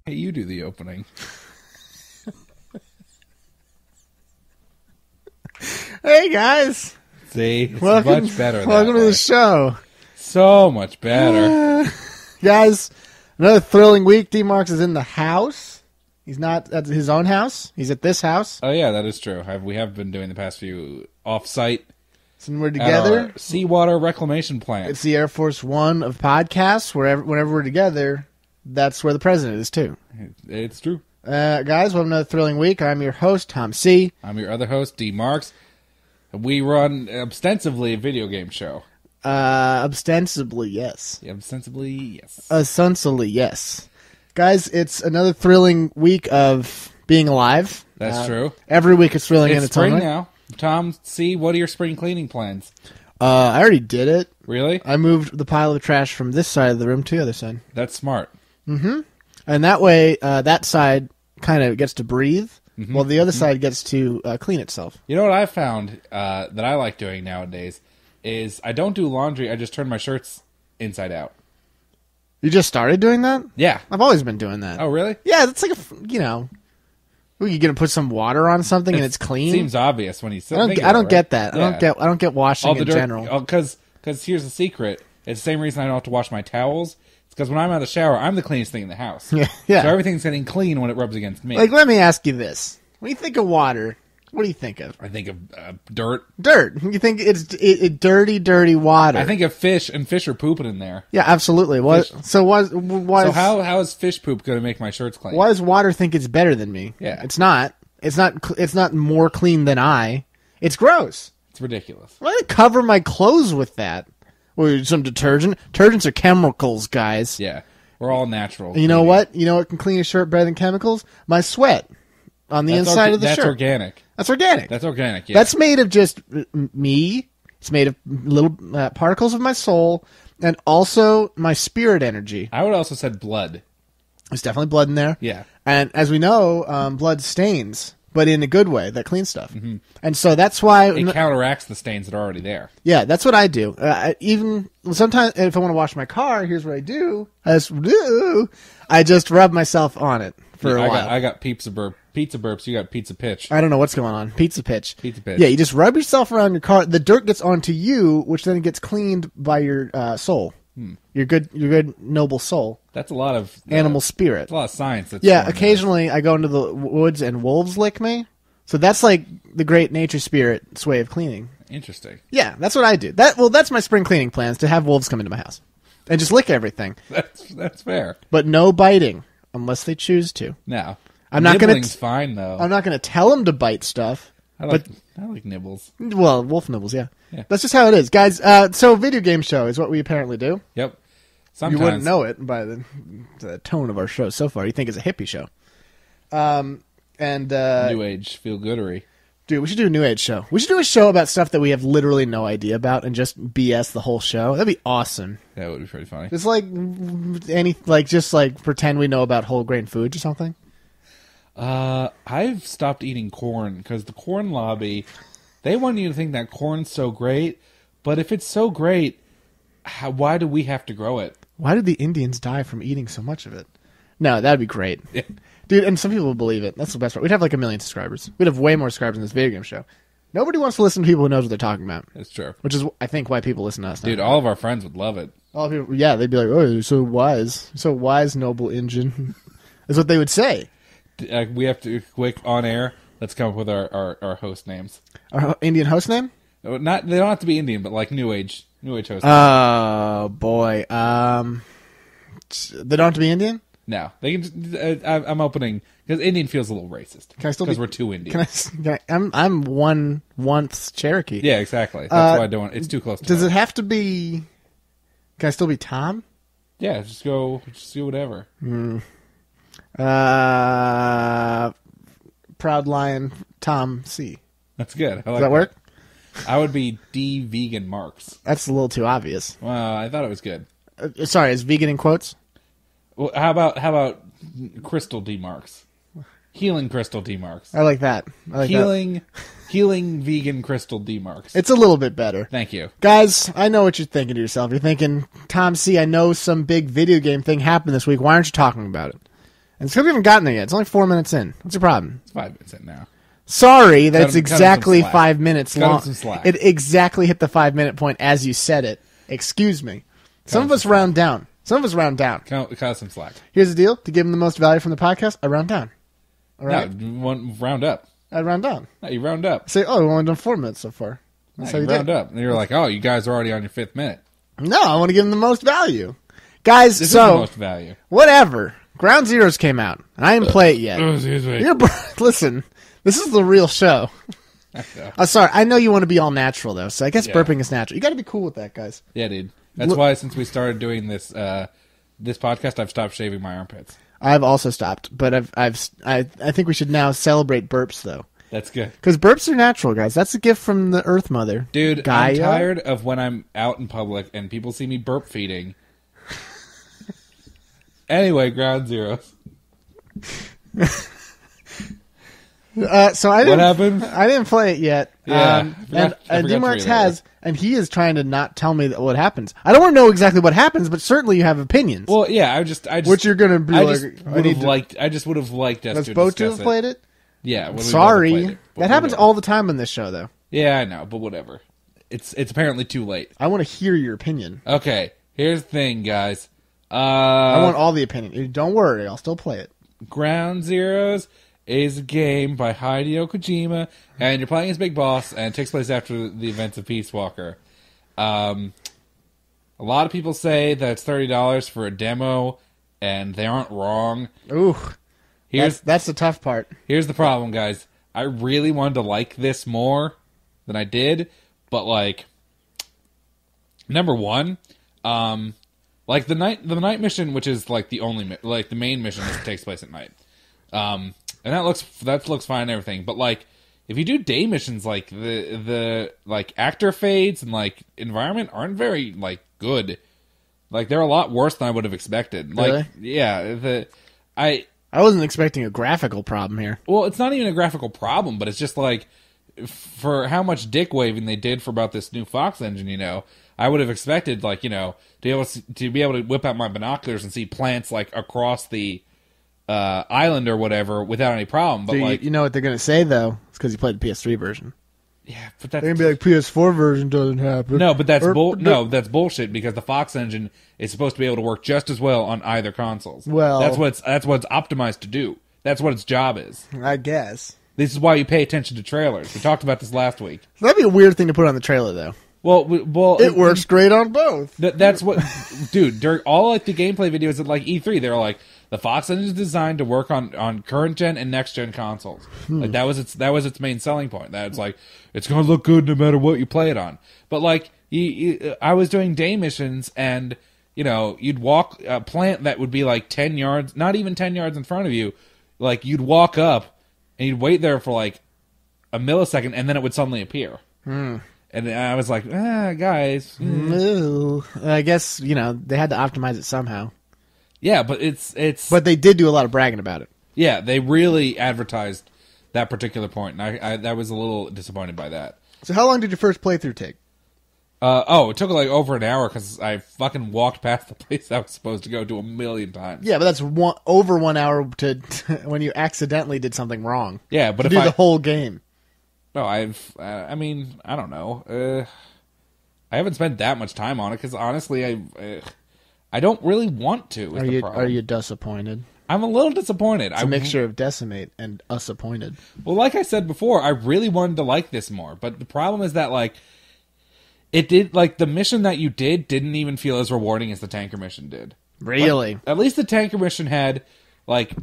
Hey, you do the opening. Hey, guys. See, it's Welcome, much better. Welcome that to way. the show. So much better. Guys, another thrilling week. D-Marks is in the house. He's not at his own house. He's at this house. Oh, yeah, that is true. We have been doing the past few off-site So we're at together. our seawater reclamation plant. It's the Air Force One of podcasts. Whenever we're together, that's where the president is, too. It's true. Guys, welcome to another thrilling week. I'm your host, Tom C. I'm your other host, D. Marks. We run ostensibly a video game show. Ostensibly, yes. Yeah, ostensibly, yes. Ostensibly, yes. Guys, it's another thrilling week of being alive. That's true. Every week is thrilling in It's its own spring way. now. Tom C., what are your spring cleaning plans? I already did it. Really? I moved the pile of trash from this side of the room to the other side. That's smart. And that way, that side kind of gets to breathe, while the other side gets to clean itself. You know what I found that I like doing nowadays is I don't do laundry. I just turn my shirts inside out. You just started doing that? Yeah. I've always been doing that. Oh, really? Yeah, that's like you're going to put some water on something and it's clean? Seems obvious when you say I don't get that. Yeah. I don't get washing All the in dirt, general. Because here's the secret. It's the same reason I don't have to wash my towels. It's because when I'm out of the shower, I'm the cleanest thing in the house. Yeah. So everything's getting clean when it rubs against me. Like, let me ask you this. When you think of water, what do you think of? I think of dirt. Dirt. You think it's dirty, dirty water. I think of fish, and fish are pooping in there. Yeah, absolutely. Why So how is fish poop going to make my shirts clean? Why does water think it's better than me? Yeah. It's not. It's not more clean than I. It's gross. It's ridiculous. Why do I cover my clothes with that? Or some detergent? Detergents are chemicals, guys. Yeah. We're all natural. You know what? You know what can clean a shirt better than chemicals? My sweat on the inside of the shirt. That's organic. That's organic. That's organic, yeah. That's made of just me. It's made of little particles of my soul and also my spirit energy. I would also said blood. There's definitely blood in there. Yeah. And as we know, blood stains, but in a good way that cleans stuff. And so that's why... It counteracts the stains that are already there. Yeah, that's what I do. Even sometimes if I want to wash my car, here's what I do. I just rub myself on it for a while. I got pizza burps. You got pizza pitch. I don't know what's going on. Pizza pitch. Pizza pitch. Yeah, you just rub yourself around your car. The dirt gets onto you, which then gets cleaned by your soul. Your good noble soul. That's a lot of Animal spirit. That's a lot of science. That's Yeah, going on. occasionally I go into the woods and wolves lick me. So that's like the great nature spirit's way of cleaning. Interesting. Yeah, that's what I do. That's my spring cleaning plans, to have wolves come into my house and just lick everything. That's fair. But no biting unless they choose to. No, I'm not gonna Nibbling's fine though. I'm not going to tell them to bite stuff. I like nibbles. Well, wolf nibbles, yeah. Yeah. That's just how it is, guys. So video game show is what we apparently do. Yep. Sometimes You wouldn't know it by the tone of our show so far. You think it's a hippie show. New age feel goodery. Dude, we should do a New Age show. We should do a show about stuff that we have literally no idea about and just BS the whole show. That'd be awesome. That would be pretty funny. It's just pretend we know about whole grain foods or something. I've stopped eating corn because the corn lobby, they want you to think that corn's so great, but if it's so great, why do we have to grow it? Why did the Indians die from eating so much of it? No, that'd be great. Yeah. Dude, and some people would believe it. That's the best part. We'd have like 1 million subscribers. We'd have way more subscribers in this video game show. Nobody wants to listen to people who knows what they're talking about. That's true. Which is, I think, why people listen to us now. Dude, all of our friends would love it. All people, yeah, they'd be like, "Oh, you're so wise. You're so wise, noble Injun." That's what they would say. We have to, quick, on air, let's come up with our host names. Our Indian host name? They don't have to be Indian, but like New Age host names. Oh, boy. They don't have to be Indian? No. They can. I'm opening, because Indian feels a little racist. Can I still Because be- we're too Indian. I'm one Cherokee. Yeah, exactly. That's why I don't. It's too close to Does home. it have to be... Can I still be Tom? Yeah, just do whatever. Proud Lion Tom C. That's good. I like Does that work? I would be D Vegan Marks. That's a little too obvious. Well, I thought it was good. Sorry, is vegan in quotes? Well, how about Crystal D Marks? Healing Crystal D Marks. I like that. Healing vegan Crystal D Marks. It's a little bit better. Thank you. Guys, I know what you're thinking to yourself. You're thinking, Tom C., I know some big video game thing happened this week. Why aren't you talking about it? And still haven't gotten there yet. It's only 4 minutes in. What's your problem? It's 5 minutes in now. Sorry, that's cut him exactly some slack. 5 minutes Cut him long. some slack. It exactly hit the 5 minute point as you said it. Excuse me. Some of us round down. Cut us some slack. Here's the deal. To give them the most value from the podcast, I round down. All right? No, round up. I round down. No, you round up. Say, we've only done 4 minutes so far. That's how You you round do it. up. And you're like, oh, you guys are already on your 5th minute. No, I want to give them the most value. Guys, This is the most value. whatever. Ground Zeroes came out. I didn't play it yet. Excuse me. Listen, this is the real show. No. Sorry, I know you want to be all natural, though, so I guess Yeah. burping is natural. You got to be cool with that, guys. Yeah, dude. That's why since we started doing this this podcast, I've stopped shaving my armpits. I've also stopped, but I think we should now celebrate burps, though. That's good. Because burps are natural, guys. That's a gift from the Earth Mother. Dude, Gaia. I'm tired of when I'm out in public and people see me burp feeding. Anyway, Ground Zeroes. So I didn't. What happened? I didn't play it yet. Yeah, and I forgot to D-Marks read it has, and he is trying to not tell me what happens. I don't want to know exactly what happens, but certainly you have opinions. Well, yeah, I just which you're going to be I like. just would have liked. I just would have liked us Let's to both discuss have played it. Yeah, when we both Sorry, played it, but that happens whatever. all the time on this show, though. Yeah, I know, but whatever. It's apparently too late. I want to hear your opinion. Okay, here's the thing, guys. I want all the opinion. Don't worry, I'll still play it. Ground Zeroes is a game by Hideo Kojima, and you're playing as Big Boss, and it takes place after the events of Peace Walker. A lot of people say that it's $30 for a demo, and they aren't wrong. Ooh, Here's that's the tough part. Here's the problem, guys. I really wanted to like this more than I did, but like, number one, like the night mission, which is like the only like the main mission that takes place at night, and that looks fine and everything. But like, if you do day missions, like the like actor fades and like environment aren't very like good. Like they're a lot worse than I would have expected. Like Really? yeah, I wasn't expecting a graphical problem here. well, it's not even a graphical problem, but it's just like for how much dick waving they did for about this new Fox engine, you know, I would have expected like, you know, to be able to whip out my binoculars and see plants like across the island or whatever without any problem. But So like, you know what they're going to say, though? It's because you played the PS3 version. yeah, but that's They're going to be like, PS4 version doesn't happen. no, but that's that's bullshit because the Fox engine is supposed to be able to work just as well on either consoles. Well, that's what it's optimized to do. That's what its job is. I guess. This is why you pay attention to trailers. We talked about this last week. That'd be a weird thing to put on the trailer, though. Well, It works great on both. That's what, dude. During all like the gameplay videos at like E3, they were like, the Fox engine is designed to work on current gen and next gen consoles. Like that was its main selling point. That it's like it's gonna look good no matter what you play it on. But like, I was doing day missions and you know you'd walk a plant that would be like 10 yards, not even 10 yards in front of you. Like you'd walk up and you'd wait there for like a millisecond and then it would suddenly appear. And I was like, guys. Ooh. I guess, you know, they had to optimize it somehow. Yeah, but it's. But they did do a lot of bragging about it. Yeah, they really advertised that particular point, and I was a little disappointed by that. So how long did your first playthrough take? It took like over an hour because I fucking walked past the place I was supposed to go to 1,000,000 times. Yeah, but that's over 1 hour to when you accidentally did something wrong. Yeah, but to if do the whole game. No, I mean, I don't know. I haven't spent that much time on it because honestly, I don't really want to. Are you disappointed? I'm a little disappointed. It's a mixture of decimate and disappointed. Well, like I said before, I really wanted to like this more, but the problem is that like it did like the mission that you didn't even feel as rewarding as the tanker mission did. Really? Like, at least the tanker mission had like,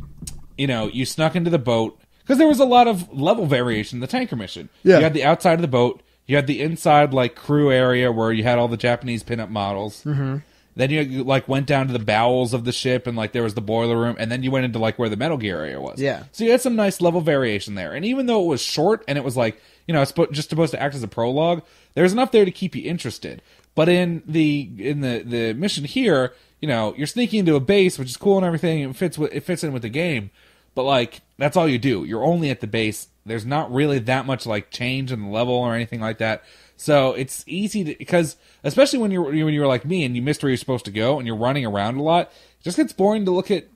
you know, you snuck into the boat. Because there was a lot of level variation in the tanker mission. Yeah. You had the outside of the boat. You had the inside, like, crew area where you had all the Japanese pinup models. Mm-hmm. Then you, like, went down to the bowels of the ship and, like, there was the boiler room. And then you went into, like, where the Metal Gear area was. Yeah. So you had some nice level variation there. And even though it was short and it was, like, you know, it's just supposed to act as a prologue, there's enough there to keep you interested. But in the mission here, you know, you're sneaking into a base, which is cool and everything. It fits in with the game. But, like, that's all you do. You're only at the base. There's not really that much, like, change in the level or anything like that. So it's easy to... Because, especially when you're like me and you missed where you're supposed to go and you're running around a lot, it just gets boring to look at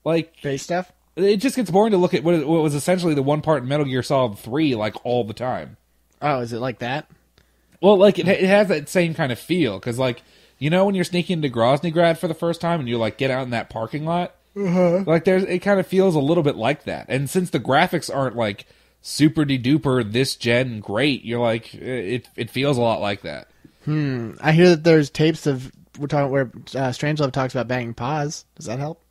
like base stuff. It just gets boring to look at what was essentially the one part in Metal Gear Solid 3 like all the time. Oh, is it like that? Well, like it has that same kind of feel because like when you're sneaking into Groznygrad for the first time and you like get out in that parking lot, like it kind of feels a little bit like that. And since the graphics aren't like super de duper this gen great, you're like it feels a lot like that. I hear that there's tapes of where Strangelove talks about banging paws. Does that help?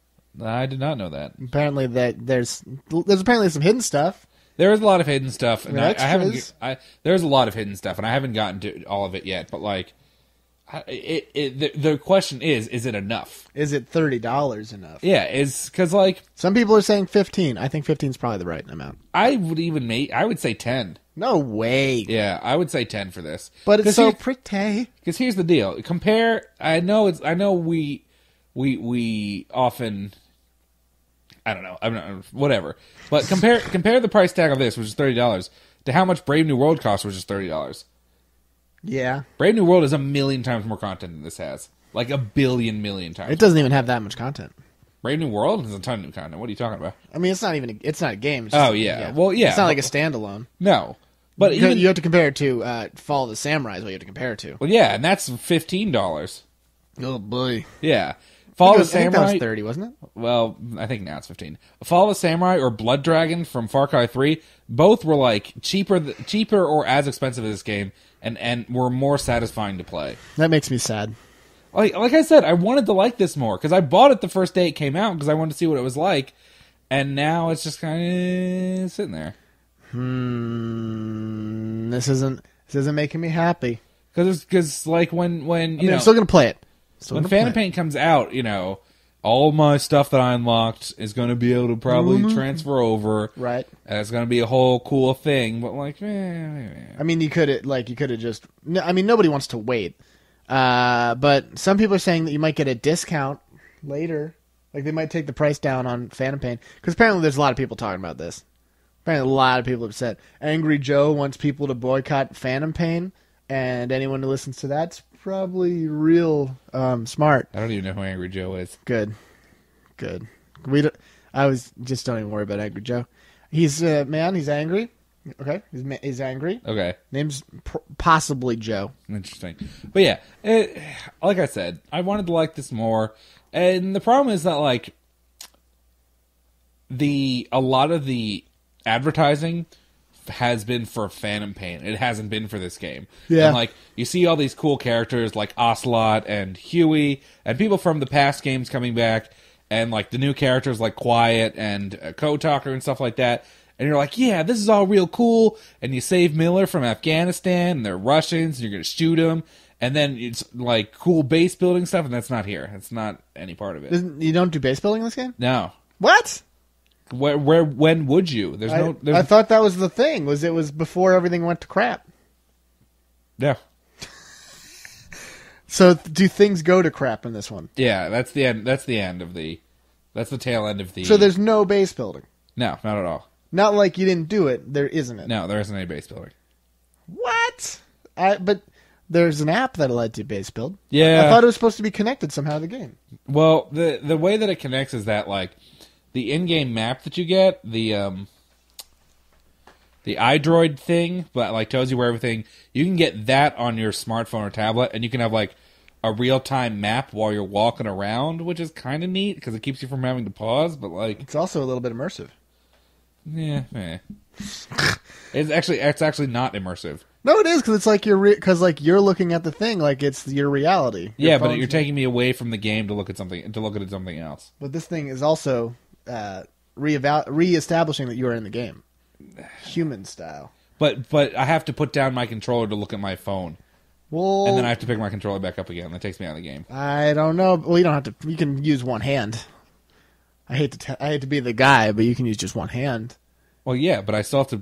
I did not know that. Apparently there's apparently some hidden stuff. There is a lot of hidden stuff, and I extras. haven't. There's a lot of hidden stuff, and I haven't gotten to all of it yet. But like, the question is it enough? Is it $30 enough? Yeah, is because like some people are saying 15. I think 15 is probably the right amount. I would say 10. No way. Yeah, I would say 10 for this. But it's so pretty. Because here's the deal. I know we often. I don't know. Whatever. But compare the price tag of this, which is $30, to how much Brave New World costs, which is $30. Yeah. Brave New World is 1,000,000 times more content than this has. Like 1,000,000,000 times. It doesn't even have that much content. Brave New World has a ton of new content. What are you talking about? I mean, it's not a game. It's just, yeah. Well, yeah. It's not like a standalone. No. But you have to compare it to Fall of the Samurai is what you have to compare it to. Well, yeah, and that's $15. Oh, boy. Yeah. Fall of the I think Samurai. that was 30, wasn't it? Well, I think now it's 15. Fall of the Samurai or Blood Dragon from Far Cry 3, both were like cheaper or as expensive as this game, and were more satisfying to play. That makes me sad. Like I said, I wanted to like this more because I bought it the first day it came out because I wanted to see what it was like, and now it's just kind of sitting there. This isn't making me happy. Because like when I'm still gonna play it. When Phantom Pain comes out, all my stuff that I unlocked is going to be able to probably transfer over. Right. And it's going to be a whole cool thing. But like, I mean, you could have just. I mean, nobody wants to wait. But some people are saying that you might get a discount later. Like they might take the price down on Phantom Pain because apparently there's a lot of people talking about this. Apparently, a lot of people have said Angry Joe wants people to boycott Phantom Pain, and anyone who listens to that's probably real smart. I don't even know who Angry Joe is. Good. Don't even worry about Angry Joe. He's man. He's angry. Okay, he's angry. Okay, name's possibly Joe. Interesting, but yeah, like I said, I wanted to like this more, and the problem is that like a lot of the advertising has been for Phantom Pain. It hasn't been for this game. Yeah. And like you see all these cool characters like Ocelot and Huey and people from the past games coming back and like the new characters like Quiet and Code Talker and stuff like that. And you're like, yeah, this is all real cool. And you save Miller from Afghanistan and they're Russians and you're going to shoot them. And then it's like cool base building stuff and that's not here. It's not any part of it. You don't do base building in this game? No. What? When would you? I thought that was the thing. It was before everything went to crap. Yeah. So do things go to crap in this one? Yeah, that's the end. That's the tail end of the. So there's no base building. No, not at all. Not like you didn't do it. There isn't it. No, there isn't any base building. What? But there's an app that led to base build. Yeah. I thought it was supposed to be connected somehow to the game. Well, the way that it connects is that like. The in-game map that you get, the iDroid thing, but like tells you where everything. You can get that on your smartphone or tablet, and you can have like a real-time map while you're walking around, which is kind of neat because it keeps you from having to pause. But like, it's also a little bit immersive. Yeah, it's actually not immersive. No, it is because it's like you're looking at the thing like it's your reality. Yeah, but you're taking me away from the game to look at something else. But this thing is also. Re-establishing that you are in the game, human style. But I have to put down my controller to look at my phone. Well, and then I have to pick my controller back up again. That takes me out of the game. I don't know. Well, you don't have to. You can use one hand. I hate to be the guy, but you can use just one hand. Well, yeah, but I still have to.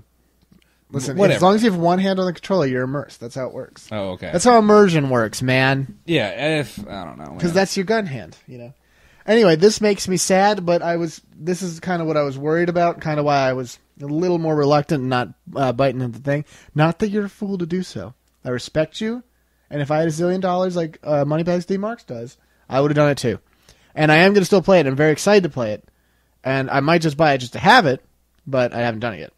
Listen, whatever. As long as you have one hand on the controller, you're immersed. That's how it works. Oh, okay. That's how immersion works, man. Yeah, I don't know. Because that's your gun hand, Anyway, this makes me sad, but this is kind of what I was worried about, kind of why I was a little more reluctant and not biting into the thing. Not that you're a fool to do so. I respect you, and if I had $1 zillion like Moneybags D. Marks does, I would have done it too. And I am going to still play it. I'm very excited to play it. And I might just buy it just to have it, but I haven't done it yet.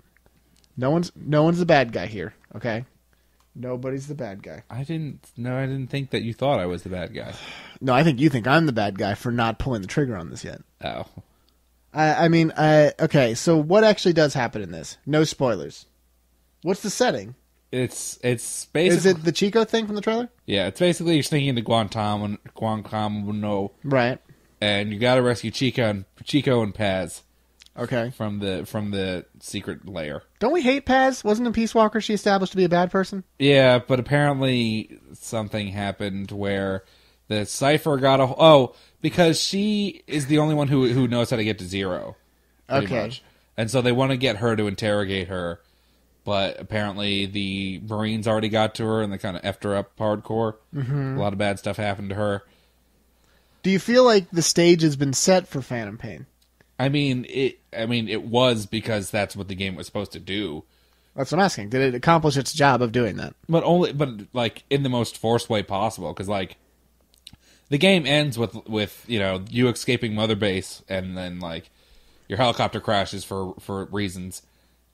No one's the bad guy here, okay? Nobody's the bad guy. I didn't think that you thought I was the bad guy. No, I think you think I'm the bad guy for not pulling the trigger on this yet. Oh. Okay, so what actually does happen in this? No spoilers. What's the setting? It's basically... Is it the Chico thing from the trailer? Yeah, it's basically you're sneaking into Guantanamo, right? And you got to rescue Chico and Paz. Okay. From the secret lair. Don't we hate Paz? Wasn't in Peace Walker she established to be a bad person? Yeah, but apparently something happened where the Cypher got because she is the only one who knows how to get to zero. Okay. Much. And so they want to get her to interrogate her, but apparently the Marines already got to her and they kind of effed her up hardcore. Mm-hmm. A lot of bad stuff happened to her. Do you feel like the stage has been set for Phantom Pain? It was because that's what the game was supposed to do. That's what I'm asking. Did it accomplish its job of doing that? But like in the most forced way possible, because like the game ends with you escaping Mother Base, and then like your helicopter crashes for reasons,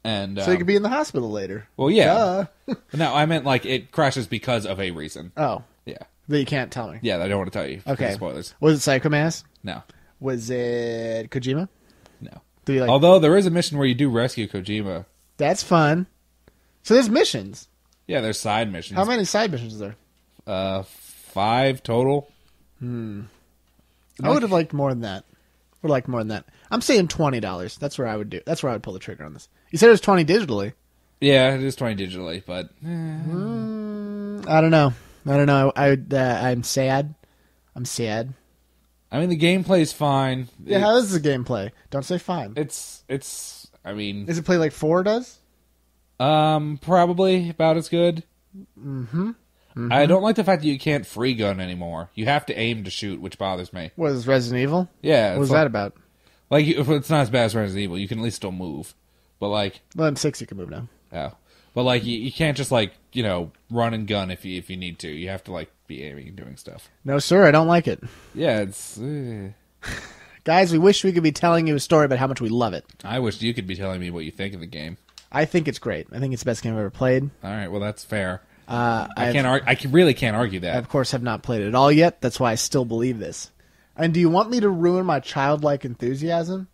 and so you could be in the hospital later. Well, yeah. No, I meant like it crashes because of a reason. Oh, yeah. That you can't tell me. Yeah, I don't want to tell you. Okay. Spoilers. Was it Psycho Mantis? No. Was it Kojima? No. Although there is a mission where you do rescue Kojima. That's fun. So there's missions. Yeah, there's side missions. How many side missions are there? 5 total. I would have liked more than that. I'm saying $20. That's where I would do. That's where I would pull the trigger on this. You said it was 20 digitally. Yeah, it is 20 digitally, but I don't know. I'm sad. I mean, the gameplay's fine. Yeah, how is the gameplay? Don't say fine. Does it play like 4 does? Probably about as good. Mm-hmm. I don't like the fact that you can't free gun anymore. You have to aim to shoot, which bothers me. What is Resident Evil? Yeah. What was that about? Like, it's not as bad as Resident Evil. You can at least still move. But like... Well, in 6 you can move now. Oh. But like, you can't just like, run and gun if you need to. You have to like be aiming and doing stuff. No, sir, I don't like it. Yeah, it's... Guys, we wish we could be telling you a story about how much we love it. I wish you could be telling me what you think of the game. I think it's great. I think it's the best game I've ever played. All right, well, that's fair. I really can't argue that. I, of course, have not played it at all yet. That's why I still believe this. And do you want me to ruin my childlike enthusiasm?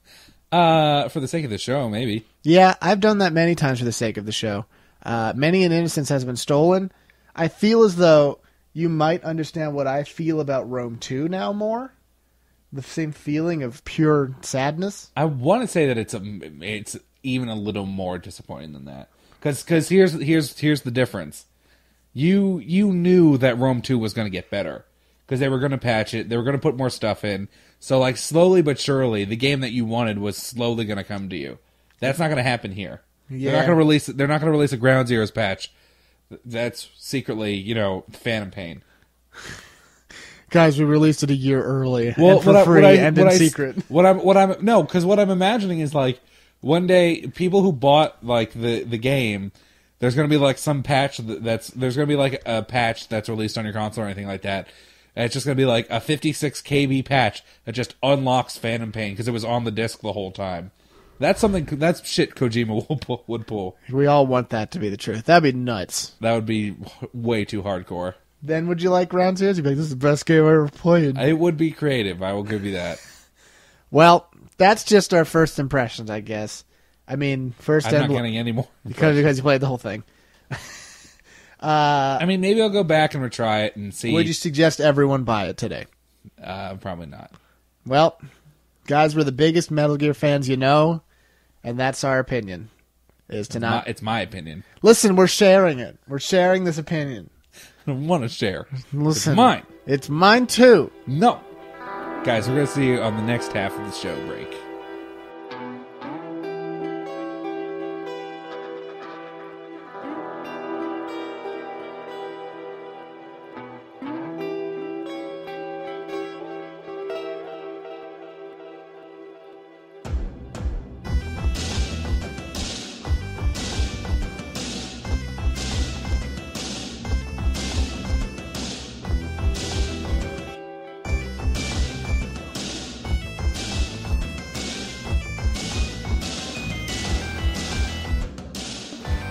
For the sake of the show, maybe. Yeah, I've done that many times for the sake of the show. Many an innocence has been stolen. I feel as though you might understand what I feel about Rome 2 now more. The same feeling of pure sadness. I want to say that it's even a little more disappointing than that. Because here's the difference. You knew that Rome 2 was going to get better. Because they were going to patch it. They were going to put more stuff in. So like slowly but surely, the game that you wanted was slowly going to come to you. That's not going to happen here. Yeah. They're not going to release a Ground Zeroes patch. That's secretly, Phantom Pain. Guys, we released it a year early, well, and for free, and in secret. Because what I'm imagining is like one day people who bought like the game, there's going to be like some patch there's going to be like a patch that's released on your console or anything like that. And it's just going to be like a 56 KB patch that just unlocks Phantom Pain because it was on the disc the whole time. That's shit Kojima would pull. We all want that to be the truth. That'd be nuts. That would be way too hardcore. Then would you like Ground Zeroes? You'd be like, this is the best game I ever played. It would be creative. I will give you that. Well, that's just our first impressions, I guess. I mean, I'm not getting any more. Because you played the whole thing. Maybe I'll go back and retry it and see. Would you suggest everyone buy it today? Probably not. Well, guys, we're the biggest Metal Gear fans you know, and that's our opinion. It's my opinion. Listen, we're sharing it. We're sharing this opinion. I don't want to share. Listen, it's mine. It's mine too. No. Guys, we're going to see you on the next half of the show break.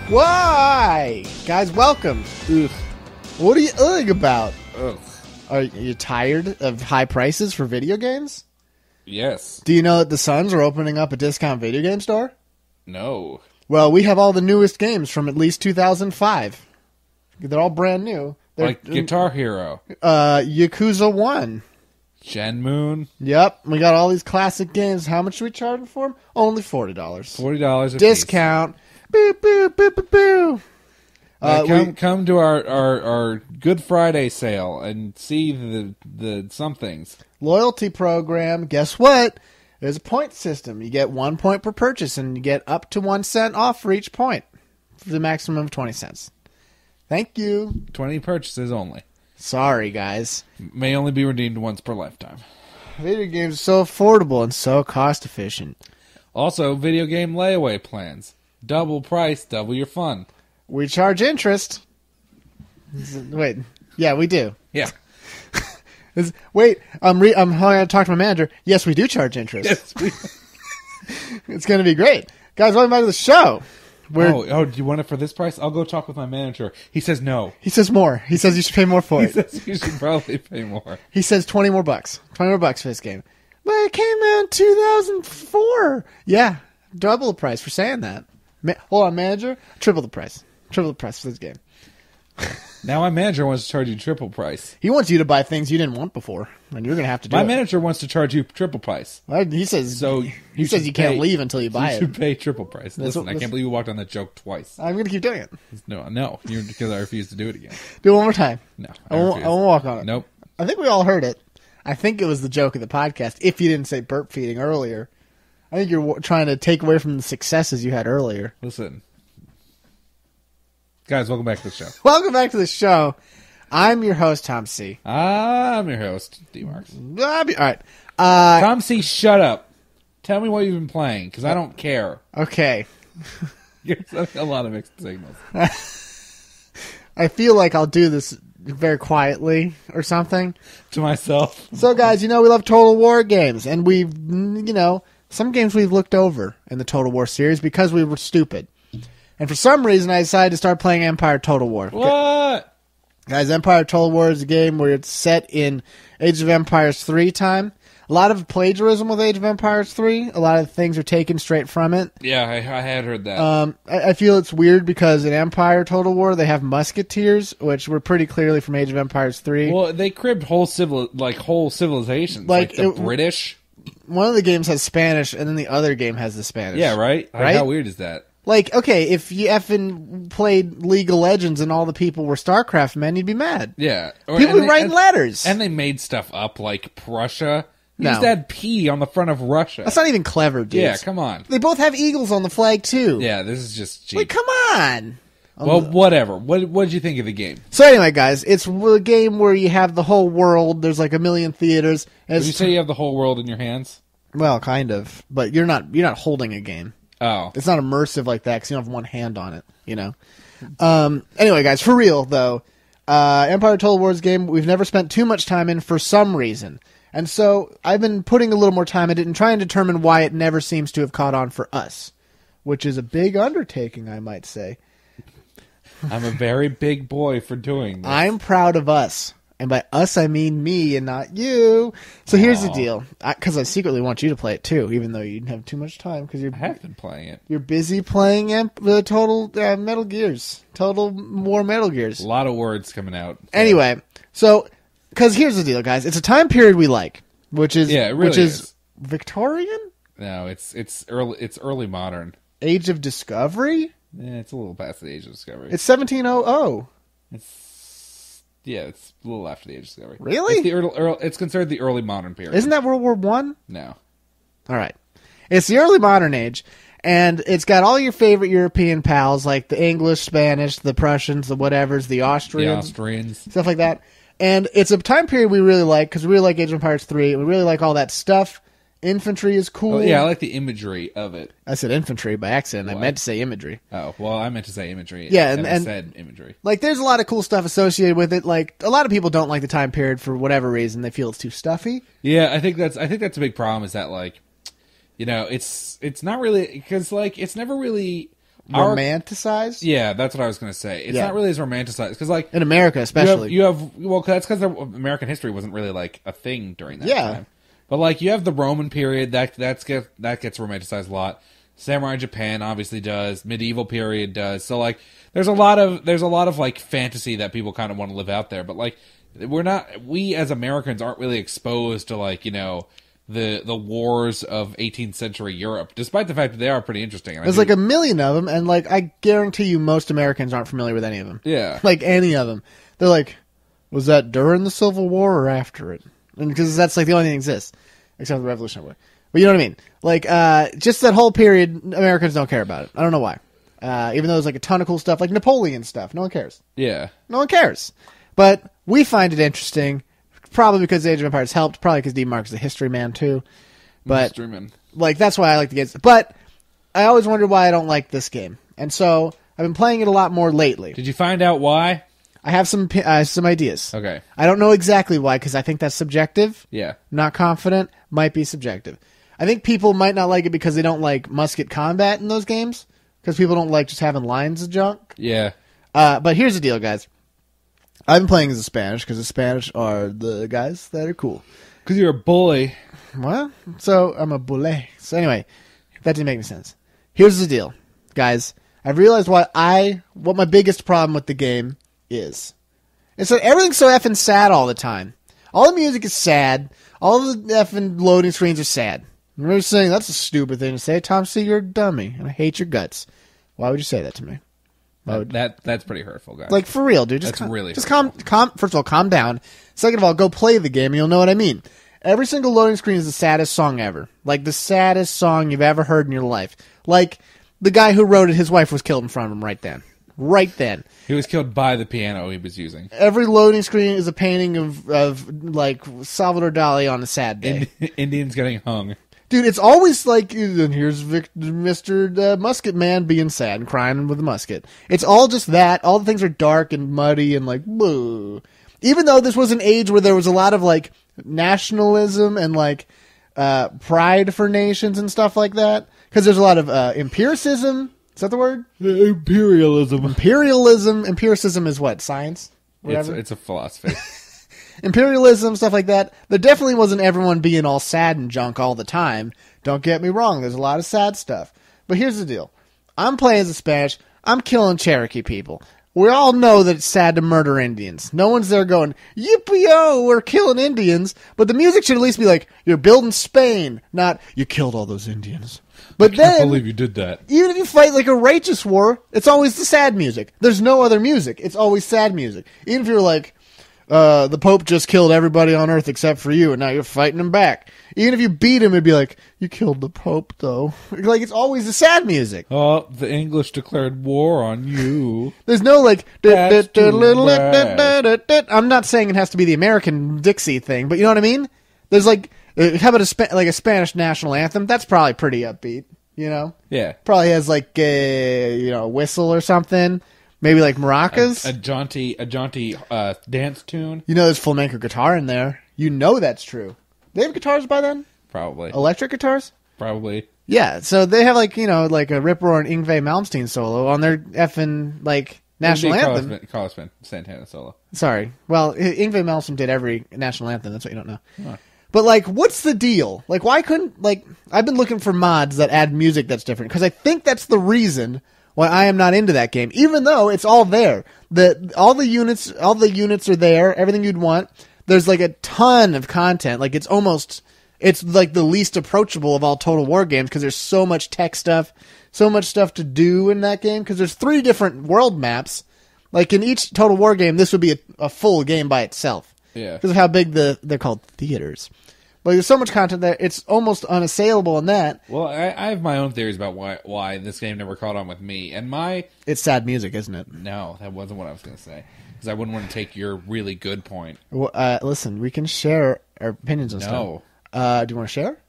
Why? Guys, welcome. Ugh. What are you ugh about? Ugh. Are you tired of high prices for video games? Yes. Do you know that the Sons are opening up a discount video game store? No. Well, we have all the newest games from at least 2005. They're all brand new. They're, Like Guitar Hero. Yakuza 1. Shenmue. Yep, we got all these classic games. How much are we charging for them? Only $40. $40 a Discount. Boo, boo, boo, boo, boo. Come to our Good Friday sale and see the somethings. Loyalty program. Guess what? There's a point system. You get 1 point per purchase, and you get up to 1 cent off for each point, for the maximum of 20 cents. Thank you. 20 purchases only. Sorry, guys. May only be redeemed once per lifetime. Video games are so affordable and so cost efficient. Also, video game layaway plans. Double price, double your fun. We charge interest. Wait, yeah, we do. Yeah. Wait, I'm going to talk to my manager. Yes, we do charge interest. Yes, It's going to be great. Guys, welcome back to the show. do you want it for this price? I'll go talk with my manager. He says no. He says more. He says you should pay more for He it. says you should probably pay more. He says $20 more. $20 more for this game. But it came out in 2004. Yeah, double the price for saying that. Hold on, manager. Triple the price. Triple the price for this game. Now my manager wants to charge you triple price. He wants you to buy things you didn't want before, and you're going to have to do My it. manager wants to charge you triple price. He says So he says you can't leave until you buy You it. should pay triple price. Listen, I listen. can't believe you walked on that joke twice. I'm going to keep doing it. No, because I refuse to do it again. Do it one more time. No, I won't walk on it. Nope. I think we all heard it. I think it was the joke of the podcast. If you didn't say burp feeding earlier, I think you're trying to take away from the successes you had earlier. Listen. Guys, welcome back to the show. Welcome back to the show. I'm your host, Tom C. I'm your host, D-Marks. All right. Tom C, shut up. Tell me what you've been playing, because I don't care. Okay. You're sending a lot of mixed signals. I feel like I'll do this very quietly or something. To myself. So, guys, we love Total War games, and we've, some games we've looked over in the Total War series because we were stupid. And for some reason, I decided to start playing Empire Total War. What? Guys, Empire Total War is a game where it's set in Age of Empires 3 time. A lot of plagiarism with Age of Empires 3. A lot of things are taken straight from it. Yeah, I had heard that. I feel it's weird because in Empire Total War, they have musketeers, which were pretty clearly from Age of Empires 3. Well, they cribbed whole civilizations. Like the British. One of the games has Spanish, and then the other game has the Spanish. Yeah, right? Right? How weird is that? Like, okay, if you effing played League of Legends and all the people were StarCraft men, you'd be mad. Yeah. People would write letters. And they made stuff up like Prussia. No. Used that P on the front of Russia. That's not even clever, dude. Yeah, come on. They both have eagles on the flag, too. Yeah, this is just cheap. Like, come on. Well, whatever. What did you think of the game? So anyway, guys, it's a game where you have the whole world. There's like 1 million theaters. Did you say you have the whole world in your hands? Well, kind of. But you're not holding a game. Oh. It's not immersive like that because you don't have one hand on it, Anyway, guys, for real, though, Empire Total War's game we've never spent too much time in for some reason. And so I've been putting a little more time into it and trying to determine why it never seems to have caught on for us, which is a big undertaking, I might say. I'm a very big boy for doing this. I'm proud of us. And by us, I mean me and not you. So here's the deal. Because I secretly want you to play it, too, even though you didn't have too much time. Because I have been playing it. You're busy playing the Total Metal Gears. Total War Metal Gears. A lot of words coming out. Anyway, so, because here's the deal, guys. It's a time period we like, which is Victorian? No, it's early modern. Age of Discovery? It's a little past the Age of Discovery. It's 1700. It's a little after the Age of Discovery. Really? It's considered the early modern period. Isn't that World War I? No. All right. It's the early modern age, and it's got all your favorite European pals, like the English, Spanish, the Prussians, the whatevers, the Austrians. Stuff like that. And it's a time period we really like, because we really like Age of Empires 3. We really like all that stuff. Infantry is cool. Oh, yeah, I like the imagery of it. I said infantry by accident. What? I meant to say imagery. Oh, well, I meant to say imagery. Yeah, and I said imagery. Like, there's a lot of cool stuff associated with it. Like, a lot of people don't like the time period for whatever reason. They feel it's too stuffy. Yeah, I think that's a big problem. Is that, like, it's not really, because, like, it's never really. romanticized. Yeah, that's what I was going to say. It's not really as romanticized because, like, in America, especially, that's because American history wasn't really like a thing during that time. But like, you have the Roman period that gets romanticized a lot. Samurai Japan obviously does. Medieval period does. So like, there's a lot of like fantasy that people kind of want to live out there. But like, we as Americans aren't really exposed to, like, you know, the wars of 18th century Europe, despite the fact that they are pretty interesting. There's like a million of them, and like, I guarantee you most Americans aren't familiar with any of them. Yeah. Like, any of them. They're like, was that during the Civil War or after it? And because that's like the only thing that exists, except for the Revolutionary War. But you know what I mean? Like, just that whole period, Americans don't care about it. I don't know why. Even though there's like a ton of cool stuff, like Napoleon stuff. No one cares. Yeah. No one cares. But we find it interesting, probably because Age of Empires helped, probably because D. Mark is a history man too. But, history man. Like, that's why I like the games. But I always wondered why I don't like this game. And so I've been playing it a lot more lately. Did you find out why? I have some ideas. Okay. I don't know exactly why, because I think that's subjective. Yeah. Not confident. Might be subjective. I think people might not like it because they don't like musket combat in those games. Because people don't like just having lines of junk. Yeah. But here's the deal, guys. I've been playing as a Spanish because the Spanish are the guys that are cool. Because you're a bully. Well, so I'm a bully. So anyway, that didn't make any sense. Here's the deal, guys. I've realized what my biggest problem with the game is. It's that everything's so effing sad all the time. All the music is sad. All the effing loading screens are sad. And we're saying that's a stupid thing to say. Tom C, you're a dummy, and I hate your guts. Why would you say that to me? That's pretty hurtful, guys. Like, for real, dude. That's really just calm. First of all, calm down. Second of all, go play the game, and you'll know what I mean. Every single loading screen is the saddest song ever. Like, the saddest song you've ever heard in your life. Like, the guy who wrote it, his wife was killed in front of him right then. Right then. He was killed by the piano he was using. Every loading screen is a painting of like, Salvador Dali on a sad day. Indians getting hung. Dude, it's always like, and here's Mr. Musket Man being sad and crying with a musket. It's all just that. All the things are dark and muddy and like, boo. Even though this was an age where there was a lot of like nationalism and like pride for nations and stuff like that. Because there's a lot of empiricism. Is that the word? Imperialism. Empiricism is what? Science? Whatever? It's a philosophy. Imperialism, stuff like that. There definitely wasn't everyone being all sad and junk all the time. Don't get me wrong. There's a lot of sad stuff. But here's the deal. I'm playing as a Spanish. I'm killing Cherokee people. We all know that it's sad to murder Indians. No one's there going, yippee-yo, we're killing Indians. But the music should at least be like, you're building Spain, not, you killed all those Indians. But I can't believe you did that. Even if you fight like a righteous war, it's always the sad music. There's no other music. It's always sad music. Even if you're like, the Pope just killed everybody on Earth except for you, and now you're fighting him back. Even if you beat him, it'd be like, you killed the Pope, though. Like, it's always the sad music. Oh, the English declared war on you. There's no, like, I'm not saying it has to be the American Dixie thing, but you know what I mean? There's, like, how about a Spanish national anthem? That's probably pretty upbeat, you know? Yeah. Probably has, like, a whistle or something. Maybe like maracas? A jaunty dance tune? You know there's flamenco guitar in there. You know that's true. They have guitars by then? Probably. Electric guitars? Probably. Yeah, so they have like, like a Rip Roar and Yngwie Malmsteen solo on their effing, like, national anthem. Carlos Santana solo. Sorry. Well, Yngwie Malmsteen did every national anthem. That's what you don't know. Huh. But, like, what's the deal? Like, why couldn't, like, I've been looking for mods that add music that's different, because I think that's the reason why I am not into that game, even though it's all there. All the units are there, everything you'd want. There's like a ton of content. Like it's like the least approachable of all Total War games because there's so much tech stuff, so much stuff to do in that game because there's 3 different world maps. Like in each Total War game, this would be a full game by itself. Yeah. Because of how big they're called theaters. But there's so much content there, it's almost unassailable in that. Well, I have my own theories about why this game never caught on with me. And it's sad music, isn't it? No, that wasn't what I was going to say. Because I wouldn't want to take your really good point. Well, listen, we can share our opinions on stuff. No. Do you want to share?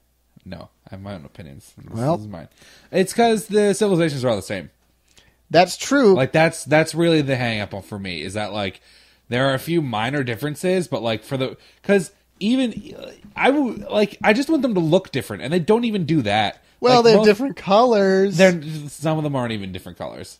No, I have my own opinions. This is mine. It's because the civilizations are all the same. That's true. Like, that's really the hang-up for me, is that, like, there are a few minor differences, but, like, because... Even I just want them to look different, and they don't even do that. Well, they're different colors. Some of them aren't even different colors.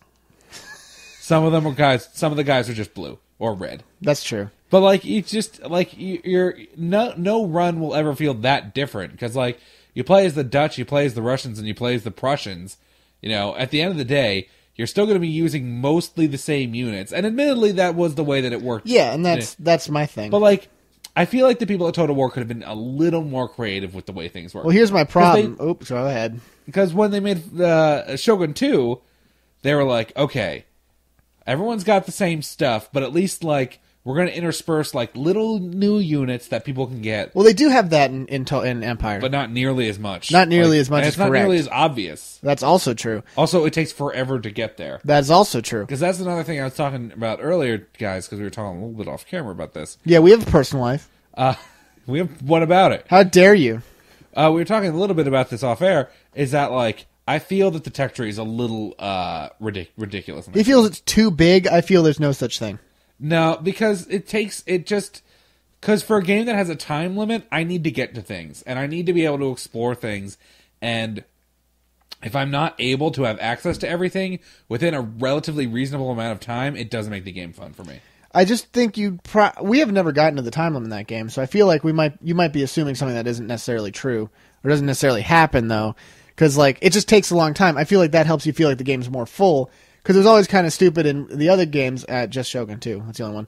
Some of them are guys. Some of the guys are just blue or red. That's true. But like, you just like you're no run will ever feel that different because like you play as the Dutch, you play as the Russians, and you play as the Prussians. You know, at the end of the day, you're still going to be using mostly the same units. And admittedly, that was the way that it worked. Yeah, and that's my thing. But like, I feel like the people at Total War could have been a little more creative with the way things work. Well, here's my problem. Oops, go ahead. Because when they made Shogun 2, they were like, okay, everyone's got the same stuff, but at least like we're going to intersperse like little new units that people can get. Well, they do have that in Empire, but not nearly as much. Not nearly as much. It's not nearly as obvious. That's also true. Also, it takes forever to get there. That's also true. Because that's another thing I was talking about earlier, guys. Because we were talking a little bit off camera about this. Yeah, we have a personal life. What about it? How dare you? We were talking a little bit about this off air. Is that like I feel that the tech tree is a little ridiculous. He feels it's too big. I feel there's no such thing. No, because because for a game that has a time limit, I need to get to things and I need to be able to explore things. And if I'm not able to have access to everything within a relatively reasonable amount of time, it doesn't make the game fun for me. I just think we have never gotten to the time limit in that game, so I feel like you might be assuming something that isn't necessarily true or doesn't necessarily happen though, because like it just takes a long time. I feel like that helps you feel like the game's more full, because it was always kind of stupid in the other games. Just Shogun 2, that's the only one,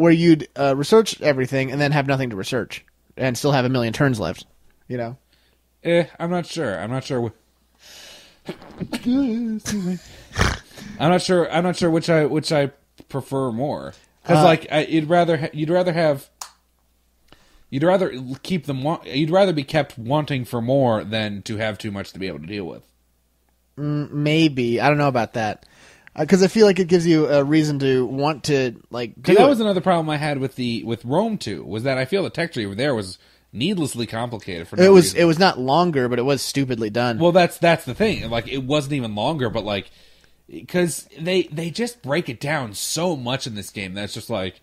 where you'd research everything and then have nothing to research and still have a million turns left. You know? I'm not sure. I'm not sure. I'm not sure which I prefer more. Because you'd rather be kept wanting for more than to have too much to be able to deal with. Maybe. I don't know about that. Because I feel like it gives you a reason to want to like do it. That was another problem I had with Rome 2, was that I feel the tech tree over there was needlessly complicated for no reason. It was not longer, but it was stupidly done. Well, that's the thing. Like, it wasn't even longer, but like, because they just break it down so much in this game that's just like,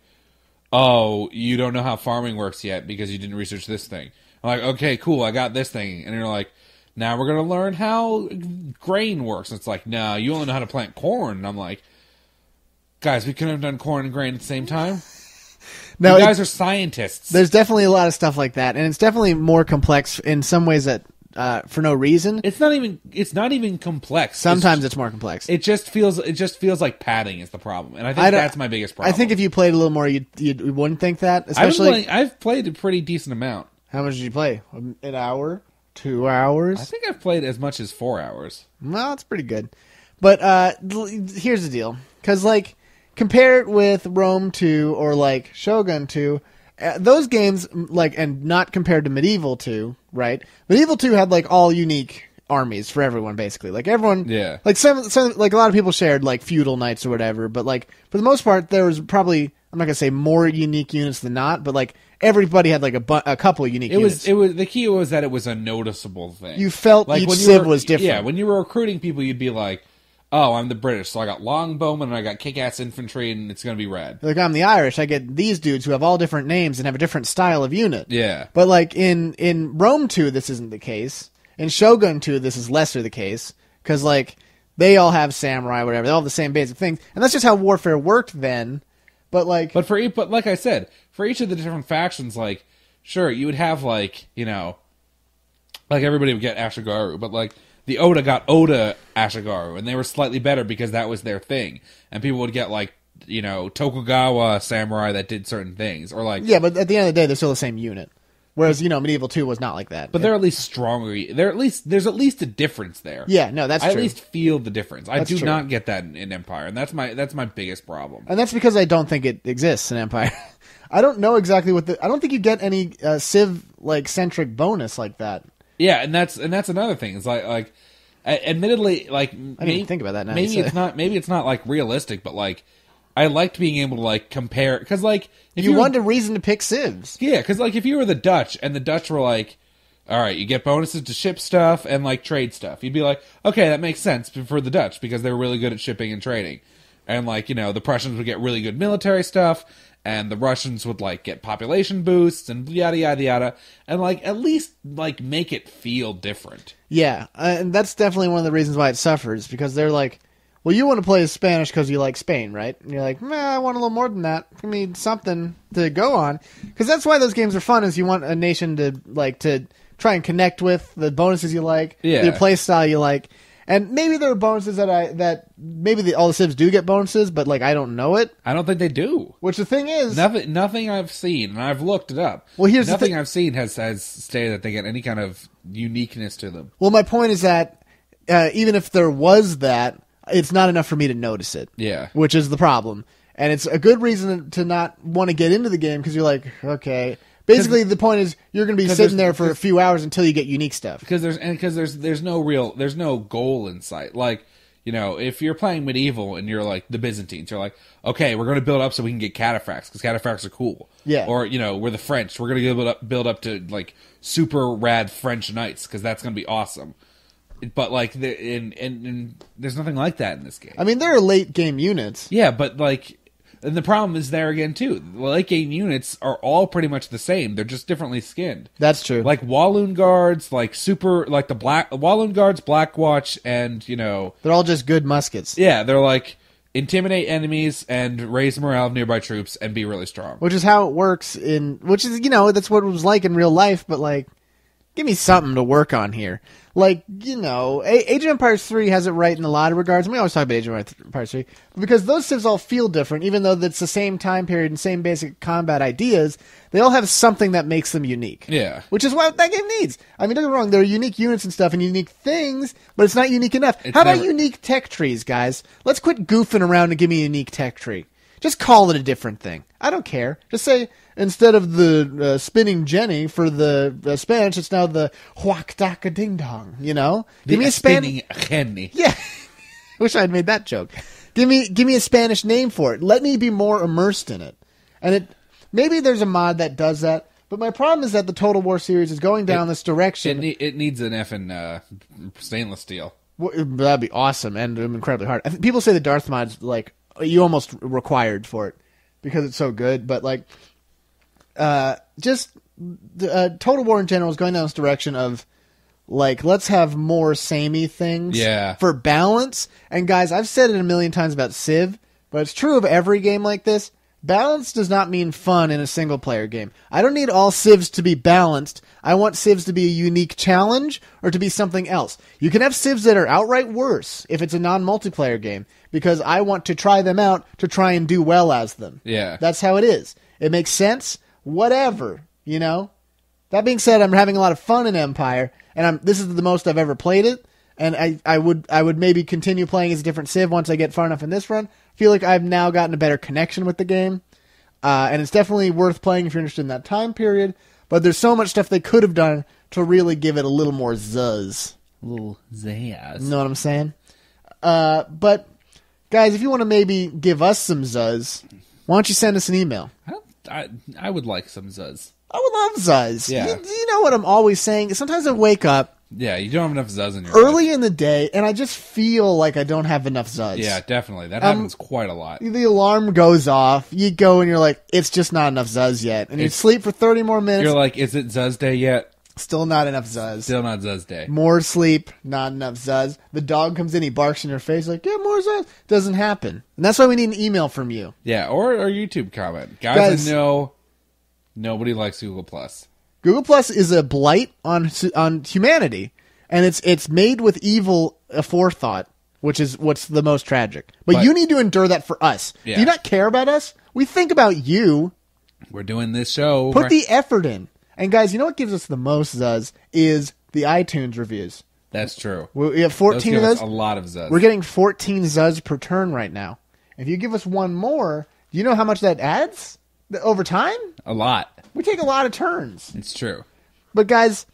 oh, you don't know how farming works yet because you didn't research this thing. I'm like, okay, cool, I got this thing. And you're like, now we're going to learn how grain works. And it's like, no, you only know how to plant corn. And I'm like, guys, we couldn't have done corn and grain at the same time? No, you guys are scientists. There's definitely a lot of stuff like that. And it's definitely more complex in some ways that for no reason. It's not even complex. Sometimes it's more complex. It just feels like padding is the problem. And I think that's my biggest problem. I think if you played a little more, you wouldn't think that. Especially, I've played a pretty decent amount. How much did you play? An hour? 2 hours? I think I've played as much as 4 hours. Well, that's pretty good. But here's the deal. Because, like, compare it with Rome 2 or, like, Shogun 2. Those games, like, and not compared to Medieval 2, right? Medieval 2 had, like, all unique armies for everyone, basically. Like, everyone... Yeah. Like, some like, a lot of people shared, like, feudal knights or whatever. But, like, for the most part, there was probably... I'm not going to say more unique units than not, but, like, everybody had, like, a couple of unique units. The key was that it was a noticeable thing. You felt like each civ was different. Yeah, when you were recruiting people, you'd be like, oh, I'm the British, so I got longbowmen and I got kick-ass infantry, and it's going to be rad. Like, I'm the Irish, I get these dudes who have all different names and have a different style of unit. Yeah. But, like, in Rome 2, this isn't the case. In Shogun 2, this is lesser the case. Because, like, they all have samurai, whatever. They all have the same basic things. And that's just how warfare worked then. But like I said, for each of the different factions, like, sure, you would have, like, you know, like, everybody would get Ashigaru, but, like, the Oda got Oda Ashigaru, and they were slightly better because that was their thing. And people would get, like, you know, Tokugawa samurai that did certain things, or, like... Yeah, but at the end of the day, they're still the same unit. Whereas, you know, Medieval 2 was not like that. But they're at least stronger. There's at least a difference there. Yeah, no, that's true. I at least feel the difference. I do not get that in Empire, and that's my biggest problem. And that's because I don't think it exists in Empire. I don't know exactly I don't think you get any Civ like centric bonus like that. Yeah, and that's another thing. It's like admittedly, like, I didn't even think about that now. Maybe it's not like realistic, but like, I liked being able to, like, compare, because, like... If you wanted a reason to pick civs. Yeah, because, like, if you were the Dutch, and the Dutch were like, alright, you get bonuses to ship stuff and, like, trade stuff. You'd be like, okay, that makes sense for the Dutch, because they're really good at shipping and trading. And, like, you know, the Prussians would get really good military stuff, and the Russians would like get population boosts and yada yada yada, and like at least like make it feel different. Yeah, and that's definitely one of the reasons why it suffers, because they're like, well, you want to play as Spanish because you like Spain, right? And you're like, I want a little more than that. I need something to go on, because that's why those games are fun. Is you want a nation to try and connect with the bonuses you like, your play style you like. And maybe there are bonuses that maybe all the civs do get bonuses, but like I don't know it. I don't think they do. Which the thing is, nothing I've seen, and I've looked it up. Well, here's nothing I've seen has stated that they get any kind of uniqueness to them. Well, my point is that even if there was that, it's not enough for me to notice it. Yeah, which is the problem, and it's a good reason to not want to get into the game, because you're like, okay. Basically, the point is you're going to be sitting there for a few hours until you get unique stuff. Because there's no goal in sight. Like, you know, if you're playing medieval and you're like the Byzantines, you're like, okay, we're going to build up so we can get cataphracts because cataphracts are cool. Yeah. Or, you know, we're the French, we're going to build up to like super rad French knights because that's going to be awesome. But like, and there's nothing like that in this game. I mean, there are late game units. Yeah, but like. And the problem is there again, too. The late game units are all pretty much the same. They're just differently skinned. That's true. Like Walloon Guards, Walloon Guards, Blackwatch, and, you know... They're all just good muskets. Yeah, they're like, intimidate enemies and raise the morale of nearby troops and be really strong. Which is how it works which is, you know, that's what it was like in real life, but like, give me something to work on here. Like, you know, Age of Empires 3 has it right in a lot of regards. And we always talk about Age of Empires 3. Because those civs all feel different, even though it's the same time period and same basic combat ideas, they all have something that makes them unique. Yeah. Which is what that game needs. I mean, don't get me wrong, there are unique units and stuff and unique things, but it's not unique enough. How about unique tech trees, guys? Let's quit goofing around and give me a unique tech tree. Just call it a different thing. I don't care. Just say, instead of the spinning Jenny for the Spanish, it's now the huac daca ding dong, you know? Give me a spinning Jenny. Yeah. Wish I'd made that joke. Give me a Spanish name for it. Let me be more immersed in it. And maybe there's a mod that does that, but my problem is that the Total War series is going down this direction. It needs an effing stainless steel. Well, that'd be awesome and incredibly hard. I think people say the Darth mod's like, you almost required for it because it's so good, but like, Total War in general is going down this direction of like, let's have more samey things for balance. And guys, I've said it a million times about Civ, but it's true of every game like this. Balance does not mean fun in a single player game. I don't need all Civs to be balanced. I want Civs to be a unique challenge or to be something else. You can have Civs that are outright worse if it's a non-multiplayer game, because I want to try them out to try and do well as them. Yeah. That's how it is. It makes sense. Whatever, you know? That being said, I'm having a lot of fun in Empire, and this is the most I've ever played it, and I would maybe continue playing as a different Civ once I get far enough in this run. I feel like I've now gotten a better connection with the game, and it's definitely worth playing if you're interested in that time period, but there's so much stuff they could have done to really give it a little more zuzz. A little zazz. You know what I'm saying? But, guys, if you want to maybe give us some zuzz, why don't you send us an email? I would like some zuzz. I would love zuzz. Yeah. You know what I'm always saying? Sometimes I wake up Yeah, you don't have enough zuzz in your early life. in the day, and I just feel like I don't have enough zuzz. Yeah, definitely. That happens quite a lot. The alarm goes off. You go and you're like, it's just not enough zuzz yet. And you sleep for 30 more minutes. You're like, is it zuzz day yet? Still not enough zuzz. Still not zuzz day. More sleep, not enough zuzz. The dog comes in, he barks in your face like, yeah, more zuzz. Doesn't happen. And that's why we need an email from you. Yeah, or a YouTube comment. Guys, I know nobody likes Google+. Google Plus is a blight on humanity, and it's made with evil aforethought, which is what's the most tragic. But you need to endure that for us. Yeah. Do you not care about us? We think about you. We're doing this show. Put the effort in. And guys, you know what gives us the most zuzz is the iTunes reviews. That's true. We have 14 of those. A lot of zuzz. We're getting 14 zuzz per turn right now. If you give us one more, do you know how much that adds over time? A lot. We take a lot of turns. It's true. But guys,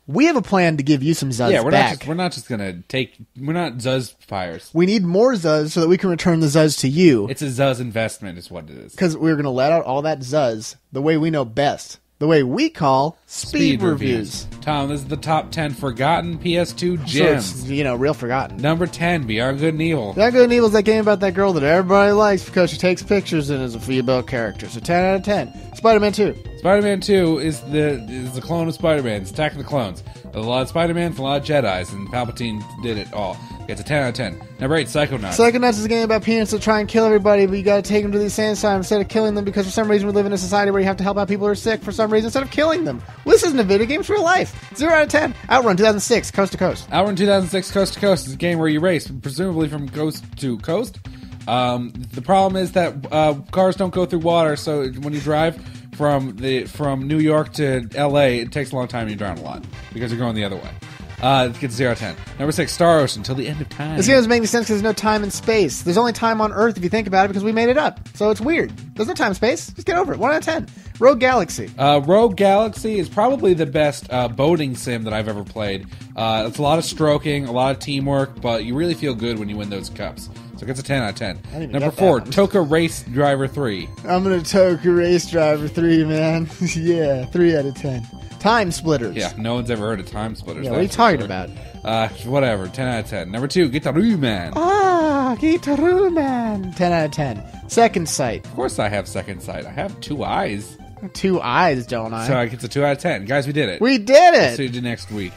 we have a plan to give you some zuzz back. We're not zuzz fires. We need more zuzz so that we can return the zuzz to you. It's a zuzz investment is what it is. Because we're going to let out all that zuzz the way we know best. the way we call speed reviews. Tom, this is the top 10 forgotten PS2 gems. So it's, real forgotten. Number 10, Beyond Good and Evil. Beyond Good and Evil is that game about that girl that everybody likes because she takes pictures and is a female character. So 10 out of 10. Spider-Man 2. Spider-Man 2 is the clone of Spider-Man. It's Attack of the Clones. There's a lot of Spider-Mans, a lot of Jedis, and Palpatine did it all. It's a 10 out of 10. Number 8, Psychonauts. Psychonauts is a game about peanuts that try and kill everybody, but you gotta take them to the insane asylum instead of killing them because for some reason we live in a society where you have to help out people who are sick for some reason instead of killing them. Well, this isn't a video game, it's real life. 0 out of 10. Outrun 2006, Coast to Coast. Outrun 2006, Coast to Coast is a game where you race, presumably from coast to coast. The problem is that cars don't go through water, so when you drive from New York to LA, it takes a long time and you drown a lot because you're going the other way. It gets 0 out of 10. Number 6, Star Ocean, Till the End of Time. This game doesn't make any sense because there's no time and space. There's only time on Earth if you think about it because we made it up. So it's weird. There's no time and space. Just get over it. 1 out of 10. Rogue Galaxy. Rogue Galaxy is probably the best boating sim that I've ever played. It's a lot of stroking, a lot of teamwork, but you really feel good when you win those cups. So it gets a 10 out of 10. Number 4, Toka Race Driver 3. I'm going to Toka Race Driver 3, man. Yeah, 3 out of 10. Time Splitters. Yeah, no one's ever heard of Time Splitters. Yeah, what are you talking about? Whatever, 10 out of 10. Number 2, Guitar Man. Guitar Man. 10 out of 10. Second Sight. Of course I have Second Sight. I have 2 eyes. 2 eyes, don't I? So it gets a 2 out of 10. Guys, we did it. We did it! See you next week.